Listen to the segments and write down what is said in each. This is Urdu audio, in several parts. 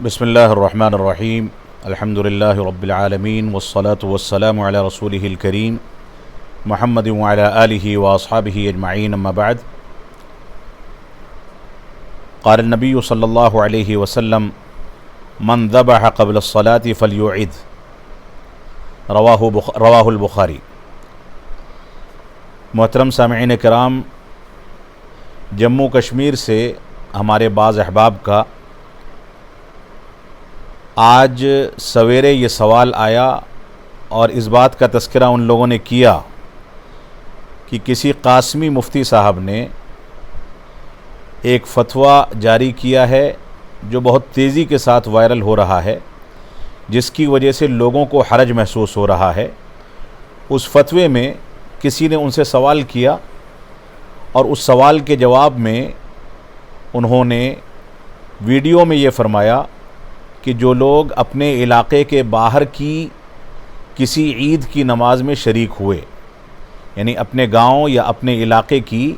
بسم اللہ الرحمن الرحیم الحمد للہ رب العالمین والصلاة والسلام علی رسولہ الکریم محمد وعلی آلہ واصحابہ اجمعین اما بعد قال النبی صلی اللہ علیہ وسلم من ذبح قبل الصلاة فلیعد رواہ البخاری۔ محترم سامعین کرام، جموں کشمیر سے ہمارے بعض احباب کا آج سویرے یہ سوال آیا اور اس بات کا تذکرہ ان لوگوں نے کیا کہ کسی قاسمی مفتی صاحب نے ایک فتویٰ جاری کیا ہے جو بہت تیزی کے ساتھ وائرل ہو رہا ہے، جس کی وجہ سے لوگوں کو حرج محسوس ہو رہا ہے۔ اس فتوے میں کسی نے ان سے سوال کیا اور اس سوال کے جواب میں انہوں نے ویڈیو میں یہ فرمایا کہ جو لوگ اپنے علاقے کے باہر کی کسی عید کی نماز میں شریک ہوئے، یعنی اپنے گاؤں یا اپنے علاقے کی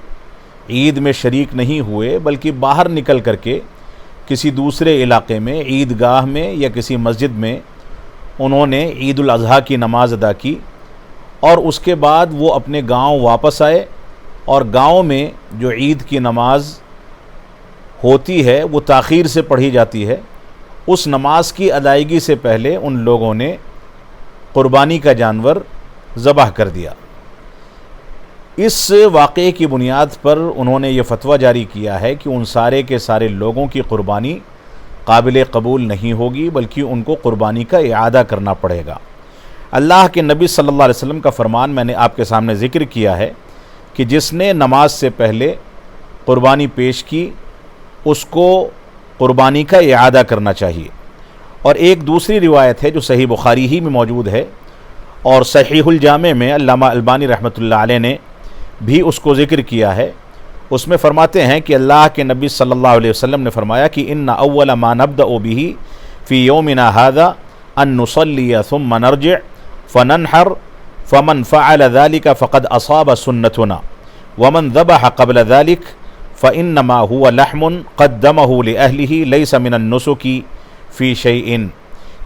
عید میں شریک نہیں ہوئے بلکہ باہر نکل کر کے کسی دوسرے علاقے میں عیدگاہ میں یا کسی مسجد میں انہوں نے عید الاضحیٰ کی نماز ادا کی اور اس کے بعد وہ اپنے گاؤں واپس آئے اور گاؤں میں جو عید کی نماز ہوتی ہے وہ تاخیر سے پڑھی جاتی ہے، اس نماز کی ادائیگی سے پہلے ان لوگوں نے قربانی کا جانور ذبح کر دیا۔ اس واقعے کی بنیاد پر انہوں نے یہ فتویٰ جاری کیا ہے کہ ان سارے کے سارے لوگوں کی قربانی قابل قبول نہیں ہوگی بلکہ ان کو قربانی کا اعادہ کرنا پڑے گا۔ اللہ کے نبی صلی اللہ علیہ وسلم کا فرمان میں نے آپ کے سامنے ذکر کیا ہے کہ جس نے نماز سے پہلے قربانی پیش کی اس کو قربانی کا اعادہ کرنا چاہیے۔ اور ایک دوسری روایت ہے جو صحیح بخاری ہی میں موجود ہے اور صحیح الجامع میں علامہ البانی رحمۃ اللہ علیہ نے بھی اس کو ذکر کیا ہے۔ اس میں فرماتے ہیں کہ اللہ کے نبی صلی اللہ علیہ وسلم نے فرمایا کہ ان اول ما نبدأ به فی یومنا هذا ان نصلی ثم نرجع فننحر فمن فعل ذلك فقد اصاب سنتنا ومن ذبح قبل ذلك فإنما هو لحم قدمه لأهله ليس من النسك في شيء۔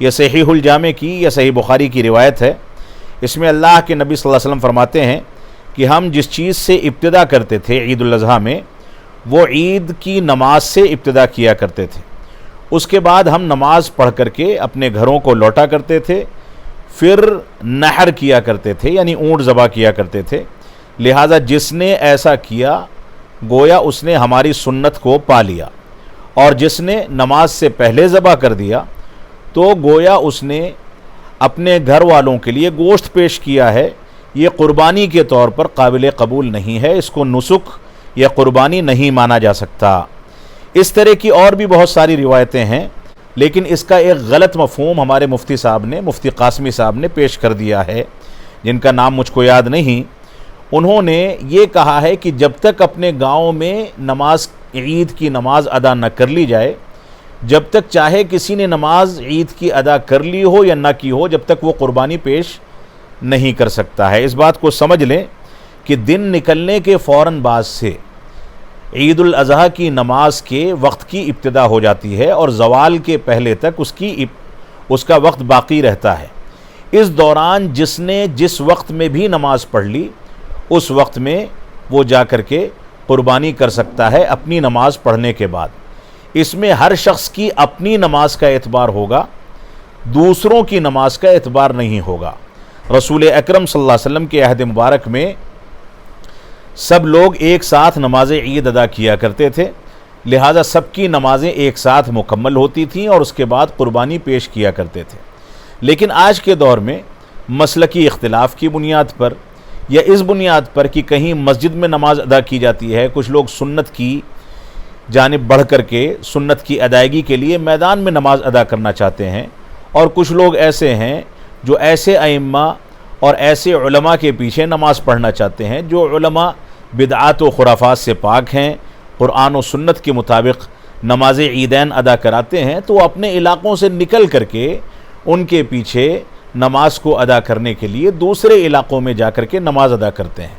یہ صحیح الجامع کی یا صحیح بخاری کی روایت ہے۔ اس میں اللہ کے نبی صلی اللہ علیہ وسلم فرماتے ہیں کہ ہم جس چیز سے ابتدا کرتے تھے عید الاضحیٰ میں وہ عید کی نماز سے ابتدا کیا کرتے تھے، اس کے بعد ہم نماز پڑھ کر کے اپنے گھروں کو لوٹا کرتے تھے، پھر نحر کیا کرتے تھے یعنی اونٹ ذبح کیا کرتے تھے۔ لہٰذا جس نے ایسا کیا گویا اس نے ہماری سنت کو پا لیا، اور جس نے نماز سے پہلے ذبح کر دیا تو گویا اس نے اپنے گھر والوں کے لیے گوشت پیش کیا ہے، یہ قربانی کے طور پر قابل قبول نہیں ہے، اس کو نسک یا قربانی نہیں مانا جا سکتا۔ اس طرح کی اور بھی بہت ساری روایتیں ہیں، لیکن اس کا ایک غلط مفہوم ہمارے مفتی صاحب نے، مفتی قاسمی صاحب نے پیش کر دیا ہے، جن کا نام مجھ کو یاد نہیں۔ انہوں نے یہ کہا ہے کہ جب تک اپنے گاؤں میں نماز عید کی نماز ادا نہ کر لی جائے، جب تک چاہے کسی نے نماز عید کی ادا کر لی ہو یا نہ کی ہو، جب تک وہ قربانی پیش نہیں کر سکتا ہے۔ اس بات کو سمجھ لیں کہ دن نکلنے کے فوراً بعد سے عید الاضحیٰ کی نماز کے وقت کی ابتدا ہو جاتی ہے اور زوال کے پہلے تک اس کا وقت باقی رہتا ہے۔ اس دوران جس نے جس وقت میں بھی نماز پڑھ لی اس وقت میں وہ جا کر کے قربانی کر سکتا ہے اپنی نماز پڑھنے کے بعد۔ اس میں ہر شخص کی اپنی نماز کا اعتبار ہوگا، دوسروں کی نماز کا اعتبار نہیں ہوگا۔ رسول اکرم صلی اللہ علیہ وسلم کے عہد مبارک میں سب لوگ ایک ساتھ نماز عید ادا کیا کرتے تھے، لہٰذا سب کی نمازیں ایک ساتھ مکمل ہوتی تھیں اور اس کے بعد قربانی پیش کیا کرتے تھے۔ لیکن آج کے دور میں مسلکی اختلاف کی بنیاد پر یا اس بنیاد پر کہ کہیں مسجد میں نماز ادا کی جاتی ہے، کچھ لوگ سنت کی جانب بڑھ کر کے سنت کی ادائیگی کے لیے میدان میں نماز ادا کرنا چاہتے ہیں، اور کچھ لوگ ایسے ہیں جو ایسے ائمہ اور ایسے علماء کے پیچھے نماز پڑھنا چاہتے ہیں جو علماء بدعات و خرافات سے پاک ہیں، قرآن و سنت کے مطابق نماز عیدین ادا کراتے ہیں، تو اپنے علاقوں سے نکل کر کے ان کے پیچھے نماز کو ادا کرنے کے لیے دوسرے علاقوں میں جا کر کے نماز ادا کرتے ہیں۔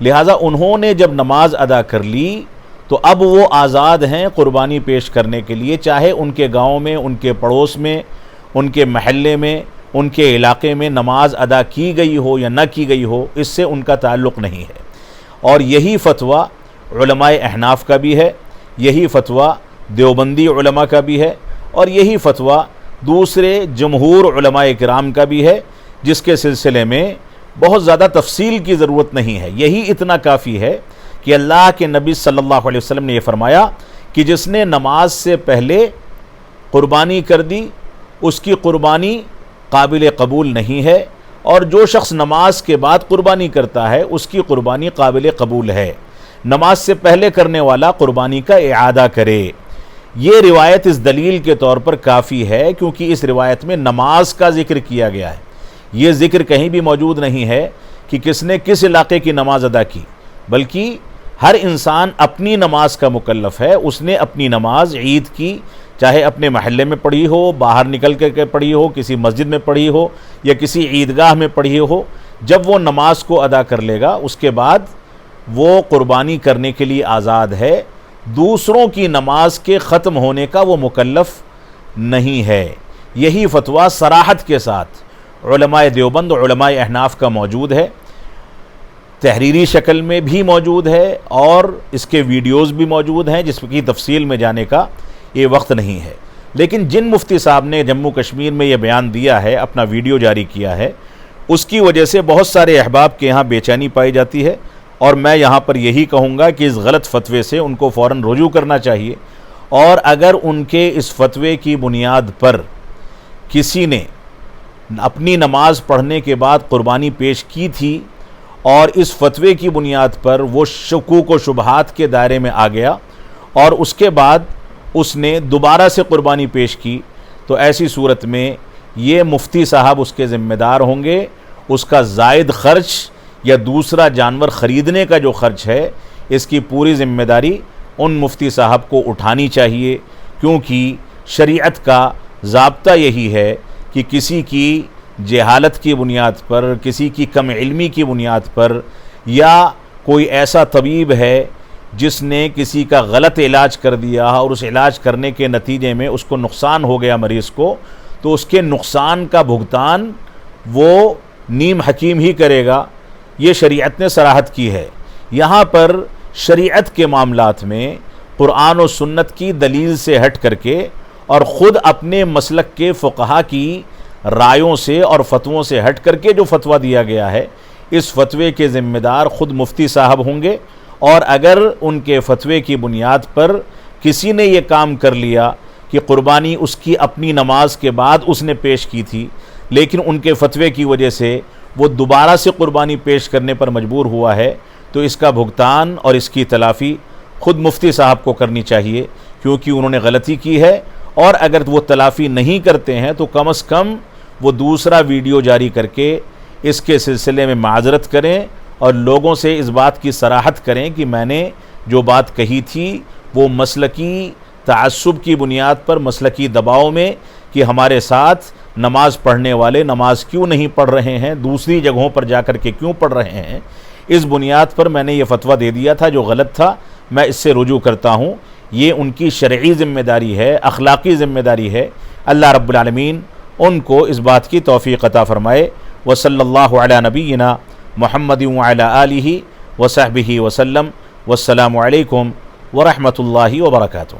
لہٰذا انہوں نے جب نماز ادا کر لی تو اب وہ آزاد ہیں قربانی پیش کرنے کے لیے، چاہے ان کے گاؤں میں، ان کے پڑوس میں، ان کے محلے میں، ان کے علاقے میں نماز ادا کی گئی ہو یا نہ کی گئی ہو، اس سے ان کا تعلق نہیں ہے۔ اور یہی فتویٰ علماء احناف کا بھی ہے، یہی فتویٰ دیوبندی علماء کا بھی ہے، اور یہی فتویٰ دوسرے جمہور علماء کرام کا بھی ہے، جس کے سلسلے میں بہت زیادہ تفصیل کی ضرورت نہیں ہے۔ یہی اتنا کافی ہے کہ اللہ کے نبی صلی اللہ علیہ وسلم نے یہ فرمایا کہ جس نے نماز سے پہلے قربانی کر دی اس کی قربانی قابل قبول نہیں ہے، اور جو شخص نماز کے بعد قربانی کرتا ہے اس کی قربانی قابل قبول ہے۔ نماز سے پہلے کرنے والا قربانی کا اعادہ کرے۔ یہ روایت اس دلیل کے طور پر کافی ہے، کیونکہ اس روایت میں نماز کا ذکر کیا گیا ہے۔ یہ ذکر کہیں بھی موجود نہیں ہے کہ کس نے کس علاقے کی نماز ادا کی، بلکہ ہر انسان اپنی نماز کا مکلف ہے۔ اس نے اپنی نماز عید کی، چاہے اپنے محلے میں پڑھی ہو، باہر نکل کے پڑھی ہو، کسی مسجد میں پڑھی ہو یا کسی عیدگاہ میں پڑھی ہو، جب وہ نماز کو ادا کر لے گا اس کے بعد وہ قربانی کرنے کے لیے آزاد ہے۔ دوسروں کی نماز کے ختم ہونے کا وہ مکلف نہیں ہے۔ یہی فتویٰ صراحت کے ساتھ علماء دیوبند اور علماء احناف کا موجود ہے، تحریری شکل میں بھی موجود ہے، اور اس کے ویڈیوز بھی موجود ہیں جس کی تفصیل میں جانے کا یہ وقت نہیں ہے۔ لیکن جن مفتی صاحب نے جموں کشمیر میں یہ بیان دیا ہے، اپنا ویڈیو جاری کیا ہے، اس کی وجہ سے بہت سارے احباب کے یہاں بے چینی پائی جاتی ہے، اور میں یہاں پر یہی کہوں گا کہ اس غلط فتوے سے ان کو فوراً رجوع کرنا چاہیے، اور اگر ان کے اس فتوے کی بنیاد پر کسی نے اپنی نماز پڑھنے کے بعد قربانی پیش کی تھی اور اس فتوے کی بنیاد پر وہ شکوک و شبہات کے دائرے میں آ گیا اور اس کے بعد اس نے دوبارہ سے قربانی پیش کی، تو ایسی صورت میں یہ مفتی صاحب اس کے ذمہ دار ہوں گے۔ اس کا زائد خرچ یا دوسرا جانور خریدنے کا جو خرچ ہے، اس کی پوری ذمہ داری ان مفتی صاحب کو اٹھانی چاہیے، کیونکہ شریعت کا ضابطہ یہی ہے کہ کسی کی جہالت کی بنیاد پر، کسی کی کم علمی کی بنیاد پر، یا کوئی ایسا طبیب ہے جس نے کسی کا غلط علاج کر دیا اور اس علاج کرنے کے نتیجے میں اس کو نقصان ہو گیا مریض کو، تو اس کے نقصان کا بھگتان وہ نیم حکیم ہی کرے گا۔ یہ شریعت نے صراحت کی ہے۔ یہاں پر شریعت کے معاملات میں قرآن و سنت کی دلیل سے ہٹ کر کے اور خود اپنے مسلک کے فقہا کی رائوں سے اور فتووں سے ہٹ کر کے جو فتویٰ دیا گیا ہے، اس فتوے کے ذمہ دار خود مفتی صاحب ہوں گے، اور اگر ان کے فتوے کی بنیاد پر کسی نے یہ کام کر لیا کہ قربانی اس کی اپنی نماز کے بعد اس نے پیش کی تھی، لیکن ان کے فتوے کی وجہ سے وہ دوبارہ سے قربانی پیش کرنے پر مجبور ہوا ہے، تو اس کا بھگتان اور اس کی تلافی خود مفتی صاحب کو کرنی چاہیے، کیونکہ انہوں نے غلطی کی ہے۔ اور اگر وہ تلافی نہیں کرتے ہیں تو کم از کم وہ دوسرا ویڈیو جاری کر کے اس کے سلسلے میں معذرت کریں اور لوگوں سے اس بات کی صراحت کریں کہ میں نے جو بات کہی تھی وہ مسلکی تعصب کی بنیاد پر، مسلکی دباؤ میں کہ ہمارے ساتھ نماز پڑھنے والے نماز کیوں نہیں پڑھ رہے ہیں، دوسری جگہوں پر جا کر کے کیوں پڑھ رہے ہیں، اس بنیاد پر میں نے یہ فتویٰ دے دیا تھا جو غلط تھا، میں اس سے رجوع کرتا ہوں۔ یہ ان کی شرعی ذمہ داری ہے، اخلاقی ذمہ داری ہے۔ اللہ رب العالمین ان کو اس بات کی توفیق عطا فرمائے۔ وصلی اللہ علی نبینا محمد وعلی آلہ وصحبہ وسلم۔ والسلام علیکم ورحمۃ اللہ وبرکاتہ۔